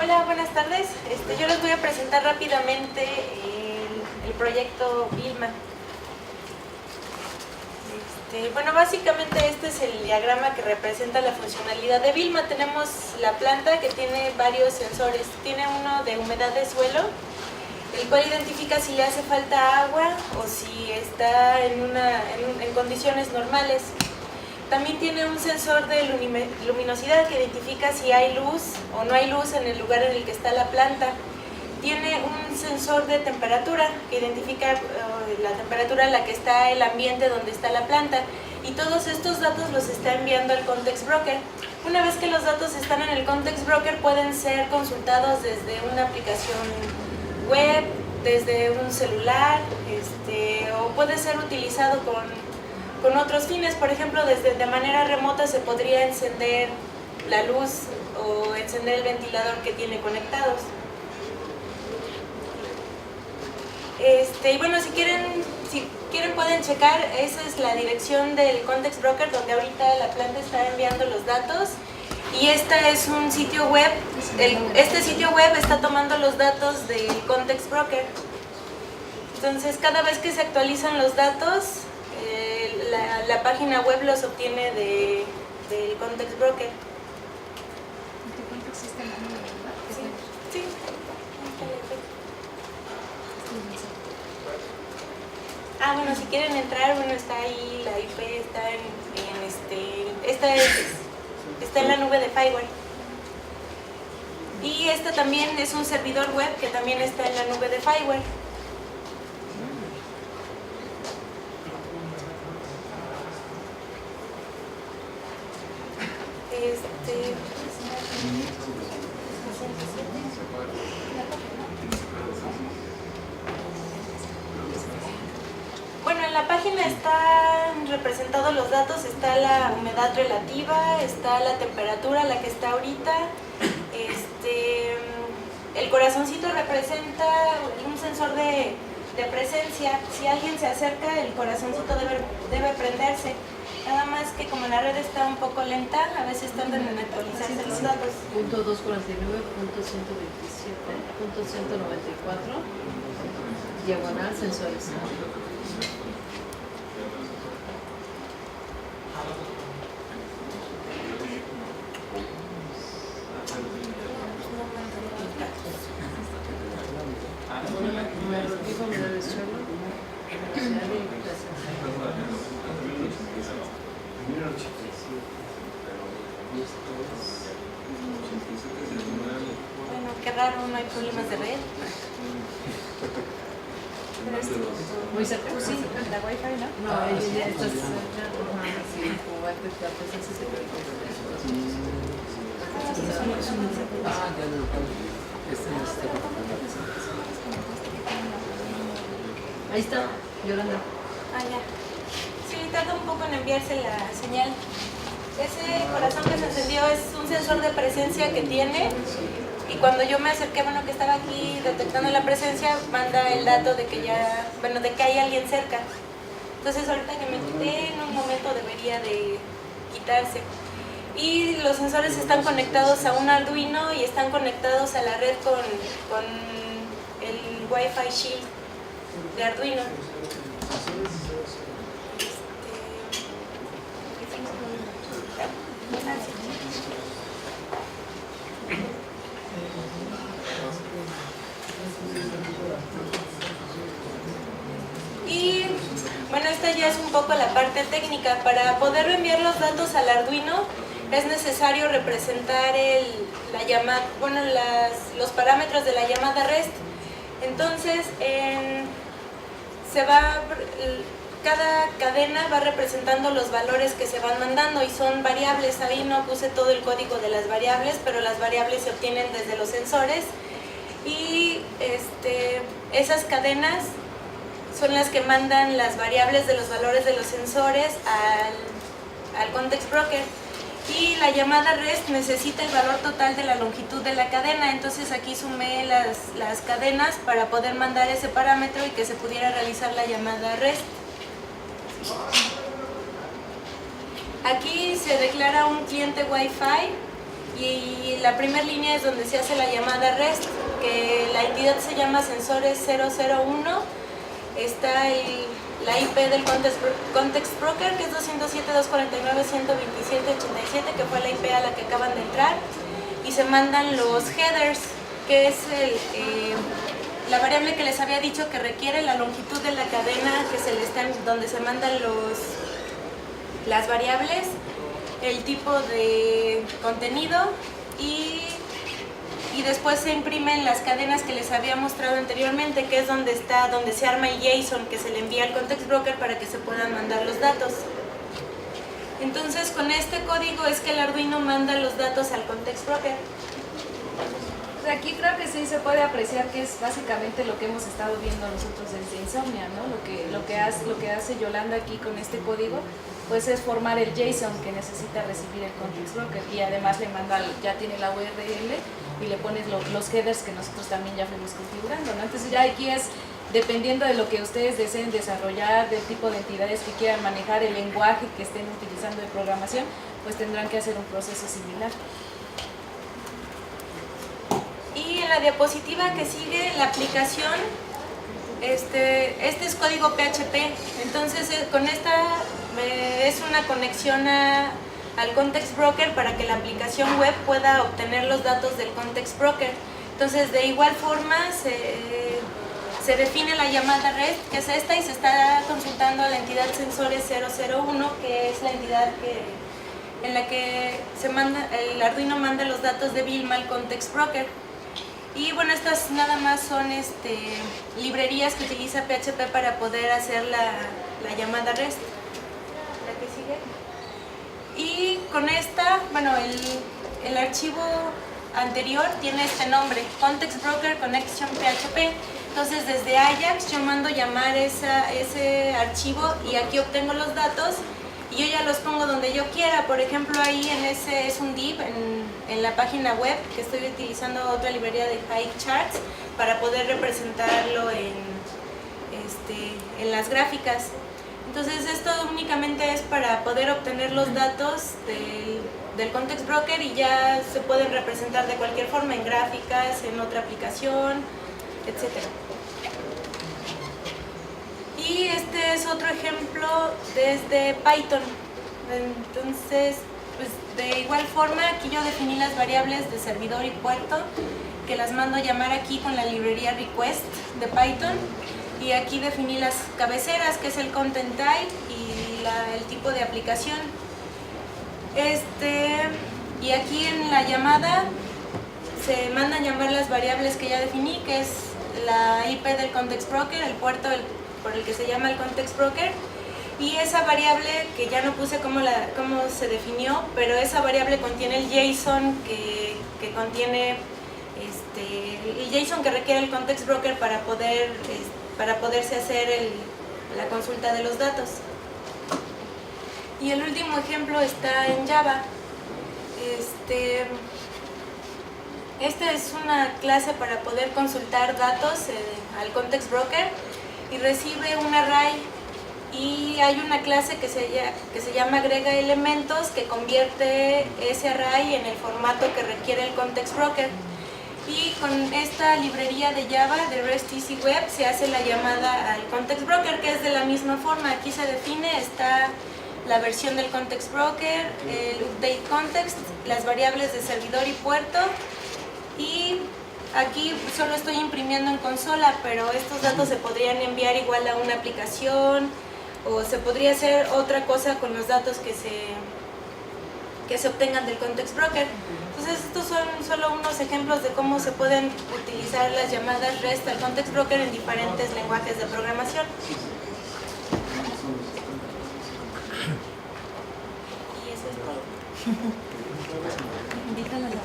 Hola, buenas tardes. Yo les voy a presentar rápidamente el proyecto Vilma. Bueno, básicamente este es el diagrama que representa la funcionalidad de Vilma. Tenemos la planta que tiene varios sensores. Tiene uno de humedad de suelo, el cual identifica si le hace falta agua o si está en condiciones normales. También tiene un sensor de luminosidad que identifica si hay luz o no hay luz en el lugar en el que está la planta. Tiene un sensor de temperatura que identifica la temperatura en la que está el ambiente donde está la planta. Y todos estos datos los está enviando al Context Broker. Una vez que los datos están en el Context Broker, pueden ser consultados desde una aplicación web, desde un celular, o puede ser utilizado con otros fines. Por ejemplo, de manera remota se podría encender la luz o encender el ventilador que tiene conectados. Y bueno, si quieren pueden checar, esa es la dirección del Context Broker donde ahorita la planta está enviando los datos. Y este es un sitio web, este sitio web está tomando los datos del Context Broker. Entonces, cada vez que se actualizan los datos, la página web los obtiene del Context Broker. ¿Tu Context está en la nube, verdad? Sí. Bueno, si quieren entrar, bueno, está ahí, la IP está en la nube de Fireware. Y este también es un servidor web que también está en la nube de Fireware. Bueno, en la página están representados los datos, está la humedad relativa, está la temperatura, la que está ahorita, el corazoncito representa un sensor de presencia. Si alguien se acerca, el corazoncito debe prenderse. Nada más que como la red está un poco lenta, a veces tardan en actualizarse los datos. Punto 249, punto 127, punto 194, diagonal sensores. Bueno, qué raro, no hay problemas de red. Muy cerca. Sí, la Wi-Fi, ¿no? No, ya estás cerca. Sí, como va a afectar, pues ese se ve ahí está, Yolanda. Ya. Sí, tarda un poco en enviarse la señal. Ese corazón que se encendió es un sensor de presencia que tiene. Y cuando yo me acerqué, bueno, que estaba aquí detectando la presencia, manda el dato de que de que hay alguien cerca. Entonces ahorita que me quité, en un momento debería de quitarse. Y los sensores están conectados a un Arduino y están conectados a la red con el Wi-Fi Shield de Arduino. Y bueno, esta ya es un poco la parte técnica. Para poder enviar los datos al Arduino es necesario representar los parámetros de la llamada REST. Entonces, cada cadena va representando los valores que se van mandando y son variables. Ahí no puse todo el código de las variables, pero las variables se obtienen desde los sensores y esas cadenas son las que mandan las variables de los valores de los sensores al Context Broker. Y la llamada REST necesita el valor total de la longitud de la cadena. Entonces aquí sumé las cadenas para poder mandar ese parámetro y que se pudiera realizar la llamada REST. Aquí se declara un cliente Wi-Fi Y la primera línea es donde se hace la llamada REST, que la entidad se llama sensores 001. Está la IP del Context Broker, que es 207.249.127.87, que fue la IP a la que acaban de entrar. Y se mandan los headers, que es la variable que les había dicho que requiere la longitud de la cadena que se le están, donde se mandan las variables, el tipo de contenido y después se imprimen las cadenas que les había mostrado anteriormente, que es donde se arma el JSON que se le envía al Context Broker para que se puedan mandar los datos. Entonces con este código es que el Arduino manda los datos al Context Broker. Aquí creo que sí se puede apreciar que es básicamente lo que hemos estado viendo nosotros desde Insomnia, ¿no? Lo que hace Yolanda aquí con este código, pues es formar el JSON que necesita recibir el Context Broker, y además le manda, ya tiene la URL y le pones los headers que nosotros también ya fuimos configurando, ¿no? Entonces ya aquí es, dependiendo de lo que ustedes deseen desarrollar, del tipo de entidades que quieran manejar, el lenguaje que estén utilizando de programación, pues tendrán que hacer un proceso similar. Y en la diapositiva que sigue, la aplicación, este es código PHP. Entonces con esta es una conexión al Context Broker para que la aplicación web pueda obtener los datos del Context Broker. Entonces de igual forma se define la llamada REST, que es esta, y se está consultando a la entidad sensores 001, que es la entidad en la que el Arduino manda los datos de Vilma al Context Broker. Y bueno, estas nada más son librerías que utiliza PHP para poder hacer la llamada REST. La que sigue. Y con esta, bueno, el archivo anterior tiene este nombre, Context Broker Connection PHP. Entonces desde Ajax yo mando llamar ese archivo y aquí obtengo los datos y yo ya los pongo donde yo quiera. Por ejemplo, ahí en ese es un div en la página web, que estoy utilizando otra librería de HiveCharts para poder representarlo en las gráficas. Entonces esto únicamente es para poder obtener los datos del Context Broker y ya se pueden representar de cualquier forma, en gráficas, en otra aplicación, etc. Y este es otro ejemplo desde Python. Entonces, pues de igual forma, aquí yo definí las variables de servidor y puerto, que las mando a llamar aquí con la librería request de Python. Y aquí definí las cabeceras, que es el content type y el tipo de aplicación. Y aquí en la llamada se mandan llamar las variables que ya definí, que es la IP del Context Broker, el puerto por el que se llama el Context Broker, y esa variable que ya no puse cómo se definió, pero esa variable contiene el JSON que contiene el JSON que requiere el Context Broker para poderse hacer la consulta de los datos. Y el último ejemplo está en Java. Esta es una clase para poder consultar datos al Context Broker y recibe un array, y hay una clase que se llama agrega elementos, que convierte ese array en el formato que requiere el Context Broker. Y con esta librería de Java de REST Easy Web se hace la llamada al Context Broker, que es de la misma forma. Aquí se define, está la versión del Context Broker, el update context, las variables de servidor y puerto, y aquí solo estoy imprimiendo en consola, pero estos datos se podrían enviar igual a una aplicación, o se podría hacer otra cosa con los datos que se obtengan del Context Broker. Entonces estos son solo unos ejemplos de cómo se pueden utilizar las llamadas REST al Context Broker en diferentes lenguajes de programación. Y eso es todo. Invítala a la